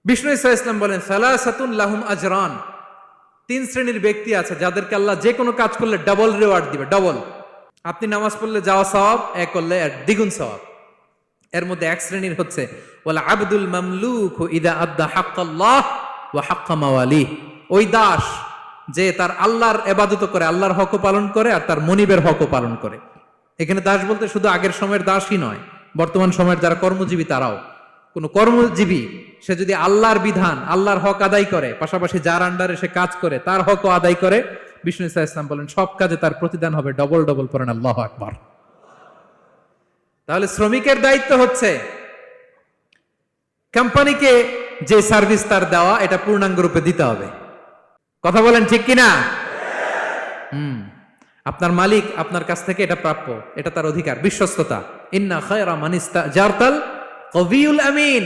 বিষ্ণু ইসা ইসলাম বলেন সালাসাতুন লাহুম আজরান, 3 শ্রেণীর ব্যক্তি আছে যাদেরকে আল্লাহ যে কোনো কাজ করলে ডাবল রিওয়ার্ড দিবে, ডাবল। আপনি নামাজ পড়লে যাওয়া সওয়াব, এক করলে দ্বিগুণ সওয়াব। এর মধ্যে এক শ্রেণীর হচ্ছে ওয়াল আবদুল মামলুক ইদা আদ্দা হাক্কাল্লাহ ওয়া হাক্কা মাওয়ালিহ, ওই দাস যে তার আল্লাহর ইবাদত করে, আল্লাহর হকও পালন করে আর তার মনিবের হকও পালন করে। এখানে দাস বলতে শুধু আগের সময়ের দাসই নয়, বর্তমান সময়ের যারা কর্মজীবী তারাও। কোন কর্মজীবী সে যদি আল্লাহর বিধান, আল্লাহর হক আদায় করে, পাশাপাশি যার আন্ডারে সে কাজ করে তার হকও আদায় করে, বিষ্ণু ইসা ইসলাম বলেন সব কাজে তার প্রতিদান হবে ডবল ডবল। পড়েন আল্লাহু আকবার। তাহলে শ্রমিকের দায়িত্ব হচ্ছে কোম্পানিকে যে সার্ভিস তার দেওয়া এটা পূর্ণাঙ্গ রূপে দিতে হবে। কথা বলেন ঠিক কিনা? আপনার মালিক আপনার কাছ থেকে এটা প্রাপ্য, এটা তার অধিকার, বিশ্বস্ততা। ইন্না খায়রা মান ইস্তাজারতাল কবিউল আমিন।